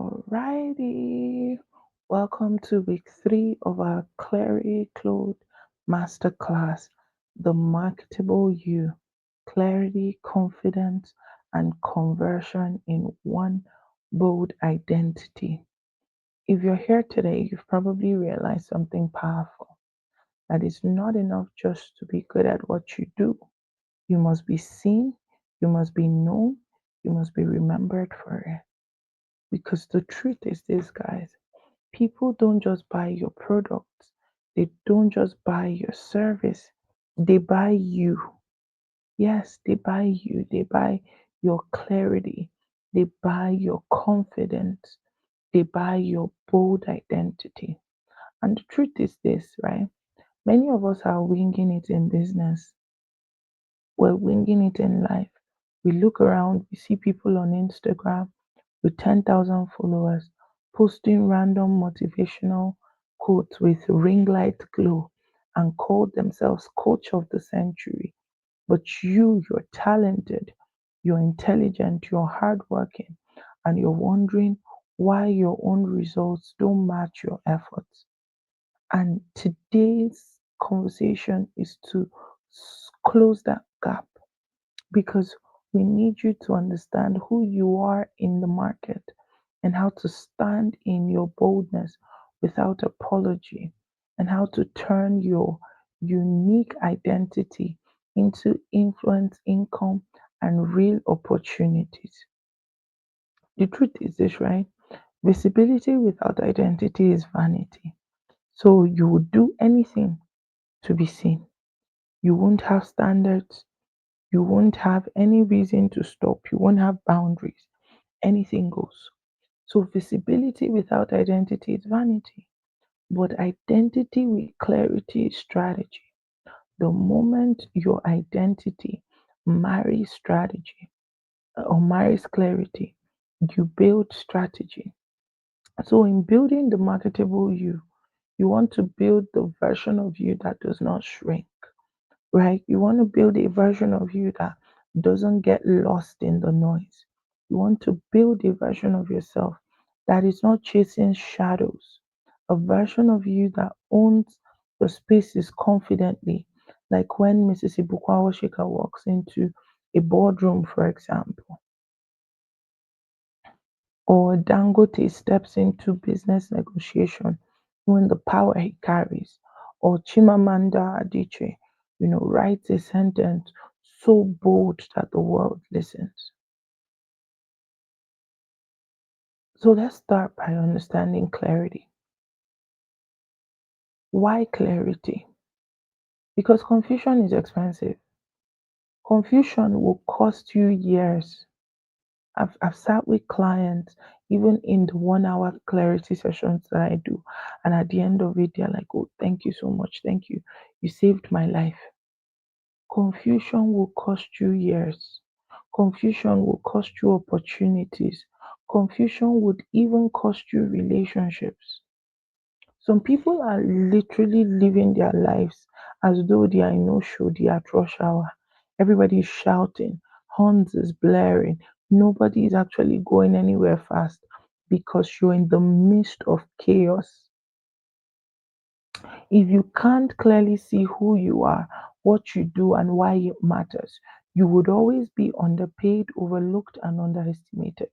Alrighty, welcome to week 3 of our Clarity Cloud Masterclass, the Marketable You, Clarity, Confidence, and Conversion in One Bold Identity. If you're here today, you've probably realized something powerful, that it's not enough just to be good at what you do. You must be seen, you must be known, you must be remembered for it. Because the truth is this, guys, people don't just buy your products, they don't just buy your service, they buy you. Yes, they buy you, they buy your clarity, they buy your confidence, they buy your bold identity. And the truth is this, right? Many of us are winging it in business, we're winging it in life. We look around, we see people on Instagram with 10,000 followers posting random motivational quotes with ring light glow and call themselves coach of the century. But you're talented, you're intelligent, you're hardworking, and you're wondering why your own results don't match your efforts. And today's conversation is to close that gap because we need you to understand who you are in the market and how to stand in your boldness without apology and how to turn your unique identity into influence, income, and real opportunities. The truth is this, right? Visibility without identity is vanity. So you would do anything to be seen. You won't have standards. You won't have any reason to stop. You won't have boundaries. Anything goes. So visibility without identity is vanity. But identity with clarity is strategy. The moment your identity marries strategy or marries clarity, you build strategy. So in building the marketable you want to build the version of you that does not shrink, right? You want to build a version of you that doesn't get lost in the noise. You want to build a version of yourself that is not chasing shadows, a version of you that owns the spaces confidently, like when Mrs. Ibukwa Shika walks into a boardroom, for example, or Dangote steps into business negotiation, knowing the power he carries, or Chimamanda Adichie, writes a sentence so bold that the world listens. So let's start by understanding clarity. Why clarity? Because confusion is expensive. Confusion will cost you years. I've sat with clients, even in the 1 hour clarity sessions that I do. And at the end of it, they're like, oh, thank you so much. Thank you. You saved my life. Confusion will cost you years. Confusion will cost you opportunities. Confusion would even cost you relationships. Some people are literally living their lives as though they are in no show, they are at rush hour. Everybody is shouting, horns is blaring. Nobody is actually going anywhere fast because you're in the midst of chaos. If you can't clearly see who you are, what you do, and why it matters, you would always be underpaid, overlooked, and underestimated.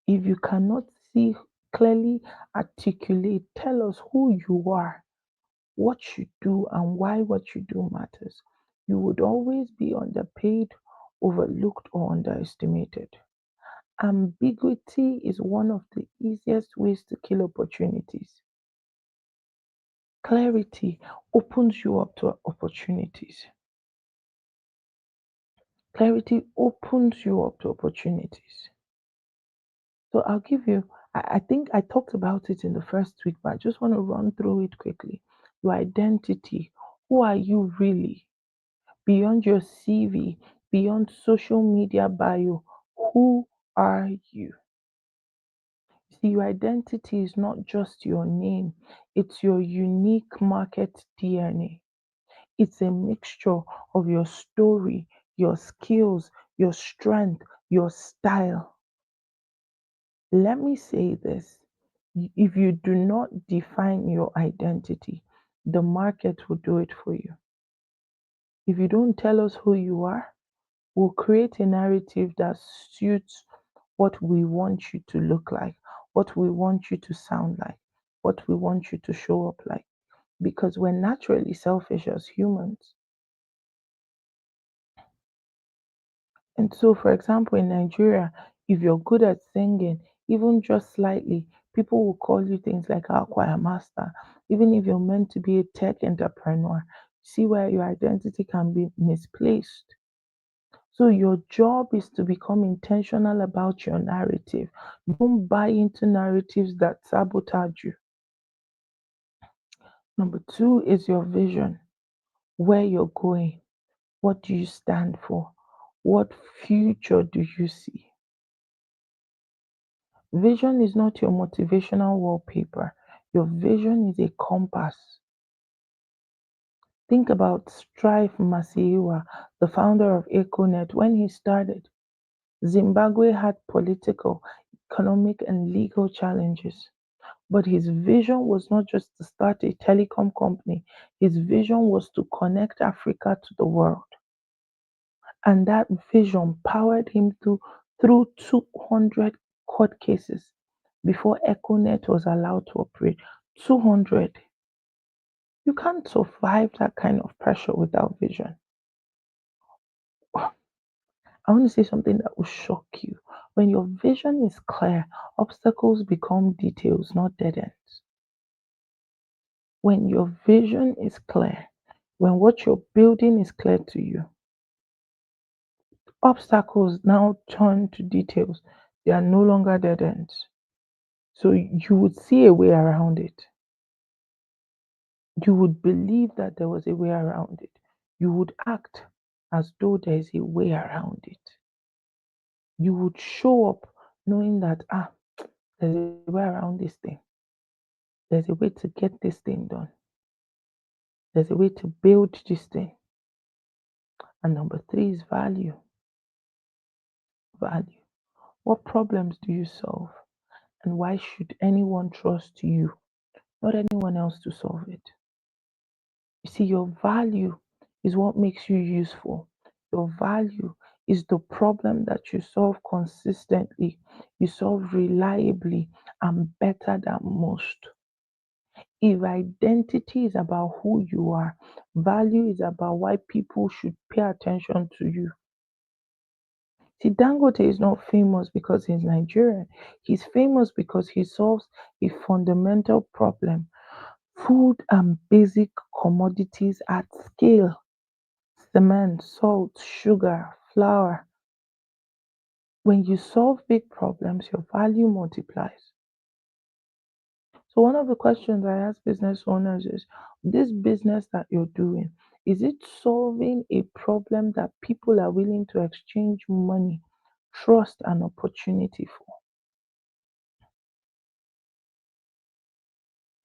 If you cannot see clearly articulate, tell us who you are, what you do, and why what you do matters, you would always be underpaid, overlooked, or underestimated. Ambiguity is one of the easiest ways to kill opportunities. Clarity opens you up to opportunities. Clarity opens you up to opportunities. So I'll give you, I think I talked about it in the first week, but I just want to run through it quickly. Your identity. Who are you really? Beyond your CV, beyond social media bio, who are you? See, your identity is not just your name, it's your unique market DNA. It's a mixture of your story, your skills, your strength, your style. Let me say this. If you do not define your identity, the market will do it for you. If you don't tell us who you are, we'll create a narrative that suits what we want you to look like, what we want you to sound like, what we want you to show up like. Because we're naturally selfish as humans. And so, for example, in Nigeria, if you're good at singing, even just slightly, people will call you things like a choir master. Even if you're meant to be a tech entrepreneur, see where your identity can be misplaced. So, your job is to become intentional about your narrative. Don't buy into narratives that sabotage you. Number two is your vision, where you're going. What do you stand for? What future do you see? Vision is not your motivational wallpaper. Your vision is a compass. Think about Strive Masiyiwa, the founder of Econet. When he started, Zimbabwe had political, economic, and legal challenges. But his vision was not just to start a telecom company, his vision was to connect Africa to the world. And that vision powered him through 200 court cases before Econet was allowed to operate. 200. You can't survive that kind of pressure without vision. I want to say something that will shock you. When your vision is clear, obstacles become details, not dead ends. When your vision is clear, when what you're building is clear to you, obstacles now turn to details. They are no longer dead ends. So you would see a way around it. You would believe that there was a way around it. You would act as though there is a way around it. You would show up knowing that, there's a way around this thing. There's a way to get this thing done. There's a way to build this thing. And number three is value. Value. What problems do you solve? And why should anyone trust you, not anyone else, to solve it? You see, your value is what makes you useful. Your value is the problem that you solve consistently, you solve reliably and better than most. If identity is about who you are, value is about why people should pay attention to you. See, Dangote is not famous because he's Nigerian. He's famous because he solves a fundamental problem: food and basic commodities at scale. Cement, salt, sugar, flour. When you solve big problems, your value multiplies. So one of the questions I ask business owners is, this business that you're doing, is it solving a problem that people are willing to exchange money, trust, and opportunity for?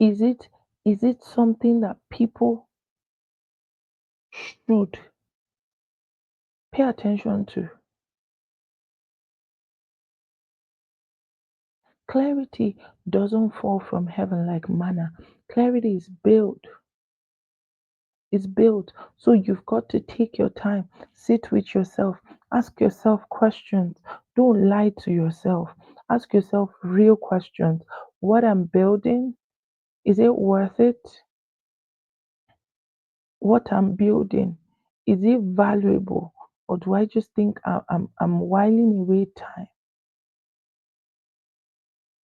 Is it something that people should pay attention to? Clarity doesn't fall from heaven like manna. Clarity is built. It's built. So you've got to take your time, sit with yourself, ask yourself questions. Don't lie to yourself. Ask yourself real questions. What I'm building, is it worth it? What I'm building, is it valuable? Or do I just think I'm whiling away time?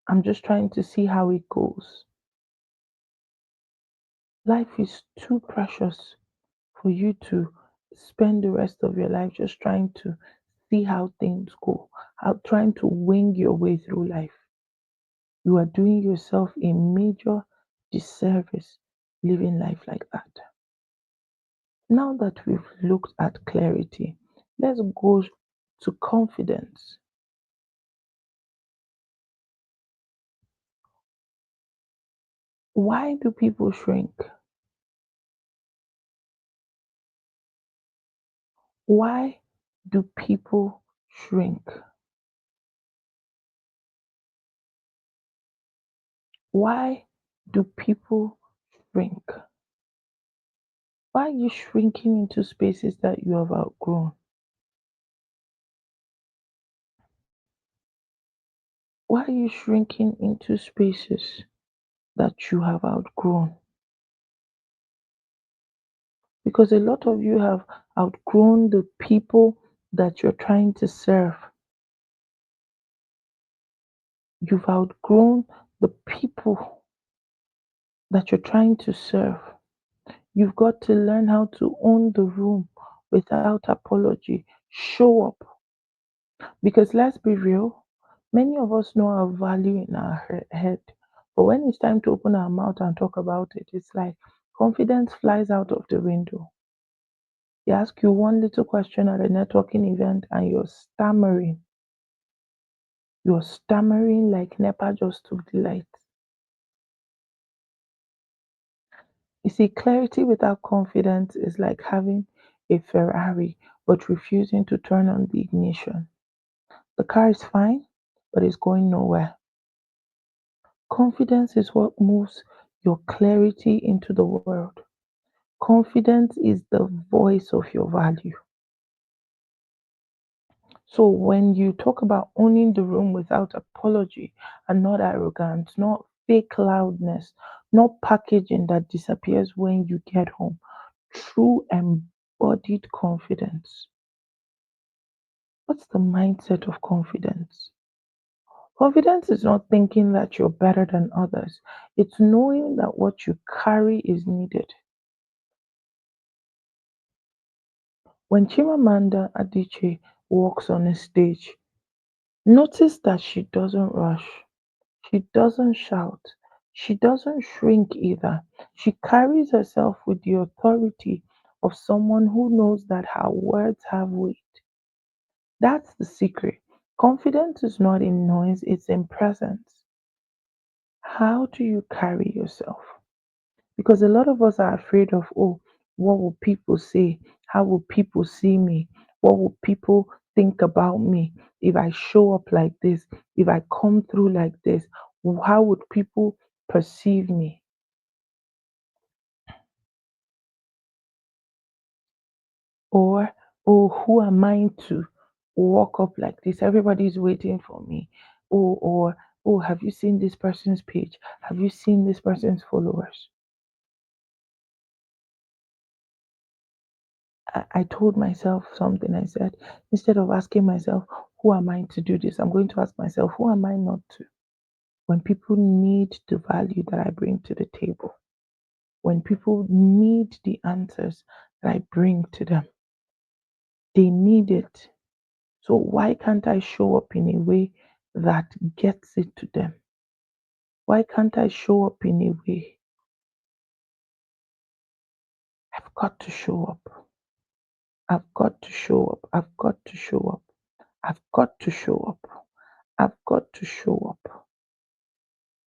I'm just trying to see how it goes. Life is too precious for you to spend the rest of your life just trying to see how things go, how trying to wing your way through life. You are doing yourself a major disservice living life like that. Now that we've looked at clarity, let's go to confidence. Why do people shrink? Why do people shrink? Why do people shrink? Why are you shrinking into spaces that you have outgrown? Why are you shrinking into spaces that you have outgrown? Because a lot of you have outgrown the people that you're trying to serve. You've outgrown the people that you're trying to serve. You've got to learn how to own the room without apology. Show up. Because let's be real, many of us know our value in our head. But when it's time to open our mouth and talk about it, it's like confidence flies out of the window. They ask you one little question at a networking event and you're stammering. You're stammering like NEPA just took the light. You see, clarity without confidence is like having a Ferrari but refusing to turn on the ignition. The car is fine, but it's going nowhere. Confidence is what moves your clarity into the world. Confidence is the voice of your value. So when you talk about owning the room without apology and not arrogance, not fake loudness, not packaging that disappears when you get home, true embodied confidence. What's the mindset of confidence? Confidence is not thinking that you're better than others. It's knowing that what you carry is needed. When Chimamanda Adichie walks on a stage, notice that she doesn't rush, she doesn't shout, she doesn't shrink either. She carries herself with the authority of someone who knows that her words have weight. That's the secret. Confidence is not in noise, it's in presence. How do you carry yourself? Because a lot of us are afraid of, oh, what will people say? How will people see me? What will people think about me if I show up like this? If I come through like this? How would people perceive me? Or, oh, who am I to walk up like this? Everybody's waiting for me. Or, oh, have you seen this person's page? Have you seen this person's followers? I told myself something. I said, instead of asking myself, who am I to do this? I'm going to ask myself, who am I not to? When people need the value that I bring to the table, when people need the answers that I bring to them, they need it. So why can't I show up in a way that gets it to them? Why can't I show up in a way? I've got to show up. I've got to show up. I've got to show up. I've got to show up. I've got to show up.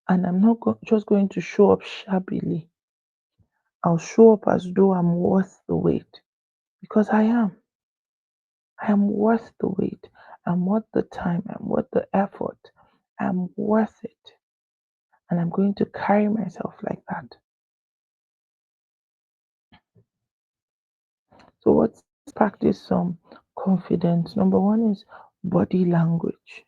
And I'm not just going to show up shabbily. I'll show up as though I'm worth the wait because I am. I am worth the wait. I'm worth the time. I'm worth the effort. I'm worth it. And I'm going to carry myself like that. So let's practice some confidence. Number one is body language.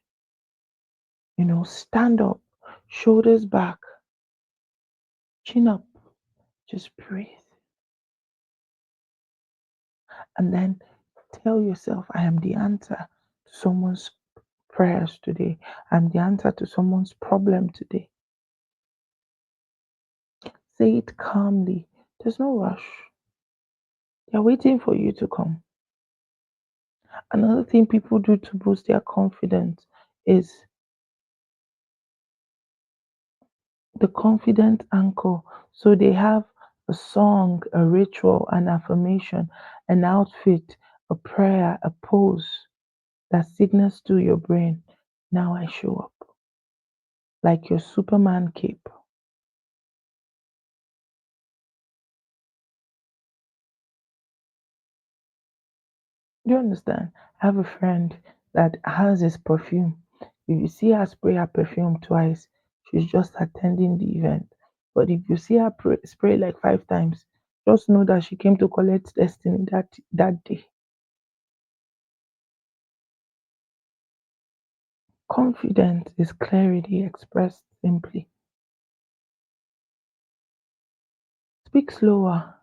Stand up, shoulders back, chin up, just breathe. And then tell yourself, I am the answer to someone's prayers today. I'm the answer to someone's problem today. Say it calmly. There's no rush. They're waiting for you to come. Another thing people do to boost their confidence is the confident anchor. So they have a song, a ritual, an affirmation, an outfit, a prayer, a pose that signals to your brain, now I show up, like your Superman cape. Do you understand? I have a friend that has his perfume. If you see her spray her perfume twice, she's just attending the event. But if you see her spray like 5 times, just know that she came to collect destiny that day. Confidence is clarity expressed simply. Speak slower,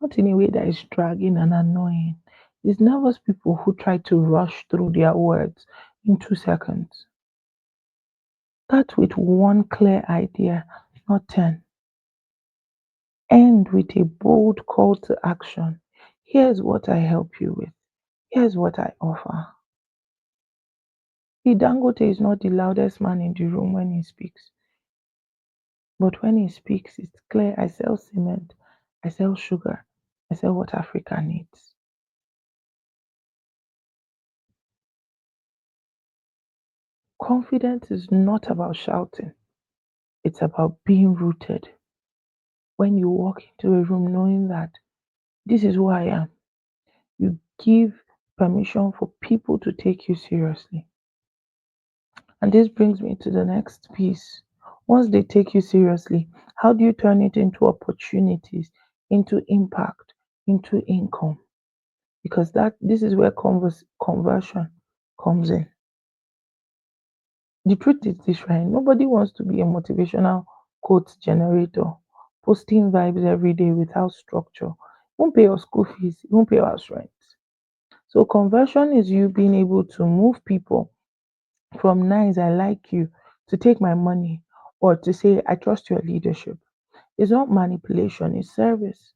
not in a way that is dragging and annoying. It's nervous people who try to rush through their words in 2 seconds. Start with one clear idea, not 10. End with a bold call to action. Here's what I help you with. Here's what I offer. The Dangote is not the loudest man in the room when he speaks, but when he speaks, it's clear. I sell cement, I sell sugar, I sell what Africa needs. Confidence is not about shouting, it's about being rooted. When you walk into a room knowing that this is who I am, you give permission for people to take you seriously. And this brings me to the next piece. Once they take you seriously, how do you turn it into opportunities, into impact, into income? Because this is where conversion comes in. The truth is this, right? Nobody wants to be a motivational quote generator, posting vibes every day without structure. Won't pay your school fees, won't pay your house rent. So conversion is you being able to move people from nice, I like you, to take my money, or to say, I trust your leadership. It's not manipulation, it's service.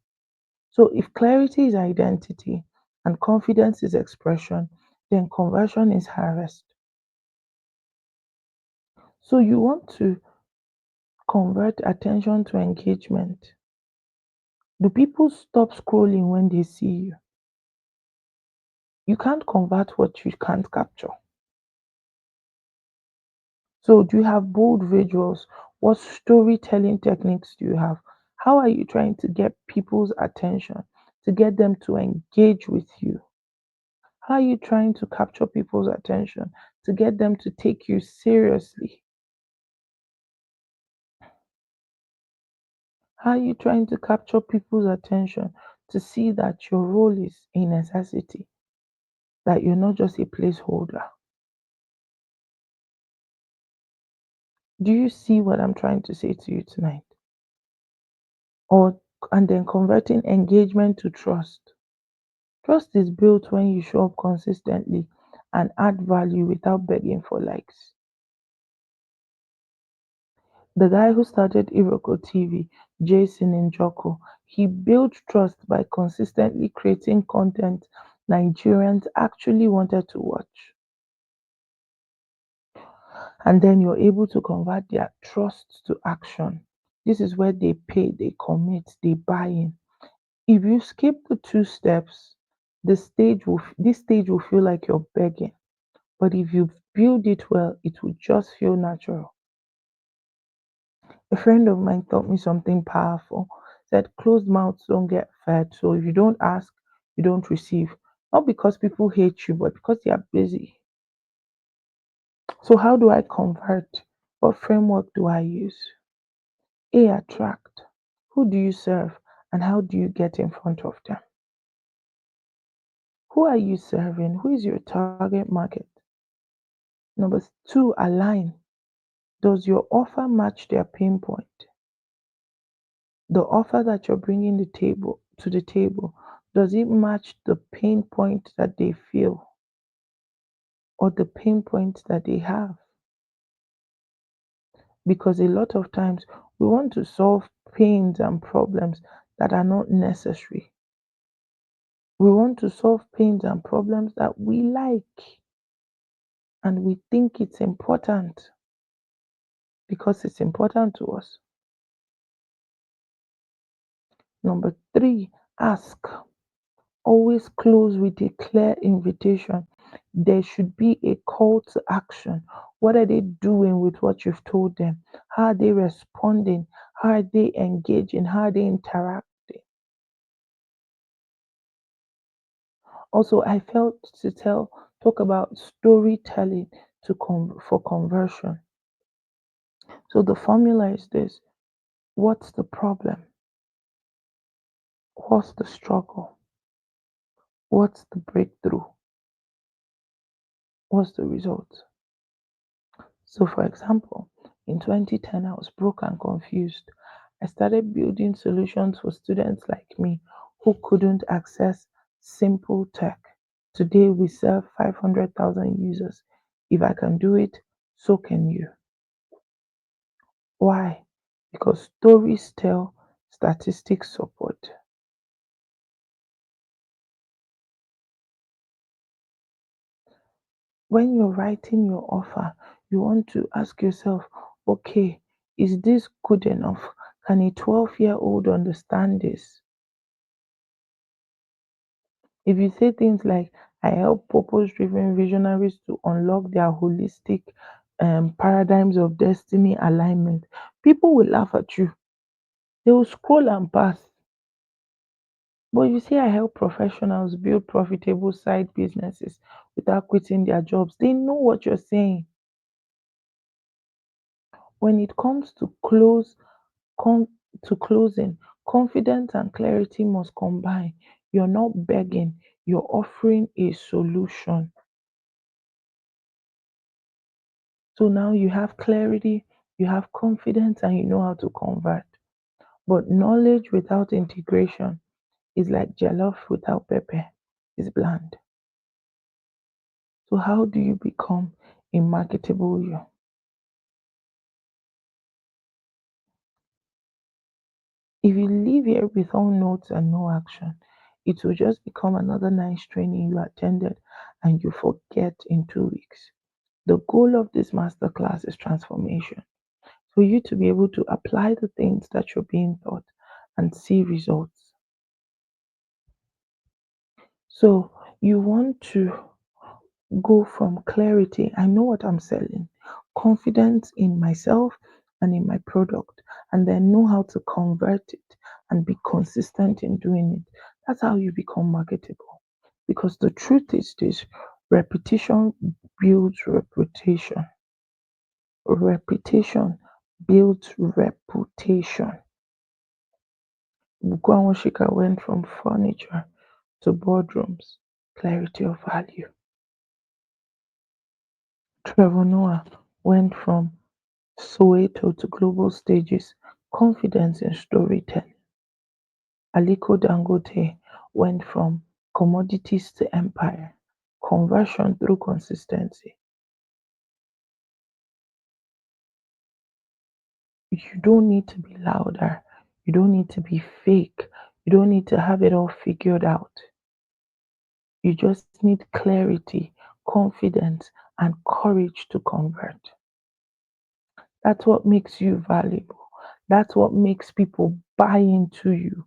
So if clarity is identity and confidence is expression, then conversion is harvest. So you want to convert attention to engagement. Do people stop scrolling when they see you? You can't convert what you can't capture. So, do you have bold visuals? What storytelling techniques do you have? How are you trying to get people's attention, to get them to engage with you? How are you trying to capture people's attention, to get them to take you seriously? How are you trying to capture people's attention to see that your role is a necessity, that you're not just a placeholder? Do you see what I'm trying to say to you tonight? Or and then converting engagement to trust. Trust is built when you show up consistently and add value without begging for likes. The guy who started Iroko TV, Jason Njoko, he built trust by consistently creating content Nigerians actually wanted to watch. And then you're able to convert their trust to action. This is where they pay, they commit, they buy in. If you skip the 2 steps, this stage will feel like you're begging. But if you build it well, it will just feel natural. A friend of mine taught me something powerful. Said closed mouths don't get fed. So if you don't ask, you don't receive. Not because people hate you, but because they are busy. So how do I convert? What framework do I use? A, attract. Who do you serve and how do you get in front of them? Who are you serving? Who is your target market? Number two, align. Does your offer match their pain point? The offer that you're bringing the table, does it match the pain point that they feel or the pain point that they have? Because a lot of times we want to solve pains and problems that are not necessary. We want to solve pains and problems that we like and we think it's important because it's important to us. Number three, ask. Always close with a clear invitation. There should be a call to action. What are they doing with what you've told them? How are they responding? How are they engaging? How are they interacting? Also, I felt to talk about storytelling for conversion. So the formula is this: what's the problem? What's the struggle? What's the breakthrough? What's the result? So, for example, in 2010, I was broke and confused. I started building solutions for students like me who couldn't access simple tech. Today, we serve 500,000 users. If I can do it, so can you. Why? Because stories tell, statistics support. When you're writing your offer, you want to ask yourself, okay, is this good enough? Can a 12-year-old understand this? If you say things like, I help purpose driven visionaries to unlock their holistic paradigms of destiny alignment, people will laugh at you. They will scroll and pass. But if you say, I help professionals build profitable side businesses without quitting their jobs, they know what you're saying. When it comes to come to closing, confidence and clarity must combine. You're not begging, you're offering a solution. So now you have clarity, you have confidence, and you know how to convert. But knowledge without integration is like jollof without pepper, it's bland. So, how do you become a marketable you? If you leave here with all notes and no action, it will just become another nice training you attended and you forget in 2 weeks. The goal of this masterclass is transformation, for you to be able to apply the things that you're being taught and see results. So you want to go from clarity, I know what I'm selling, confidence in myself and in my product, and then know how to convert it and be consistent in doing it. That's how you become marketable. Because the truth is this: repetition builds reputation, reputation builds reputation. Bukwanwashika went from furniture to boardrooms, clarity of value. Trevor Noah went from Soweto to global stages, confidence in storytelling. Aliko Dangote went from commodities to empire, conversion through consistency. You don't need to be louder. You don't need to be fake. You don't need to have it all figured out. You just need clarity, confidence, and courage to convert. That's what makes you valuable. That's what makes people buy into you,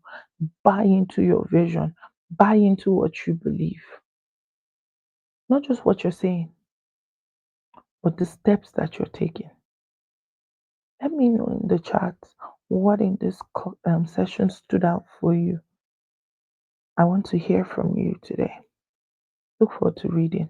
buy into your vision, buy into what you believe. Not just what you're saying, but the steps that you're taking. Let me know in the chat what in this session stood out for you. I want to hear from you today. Look forward to reading.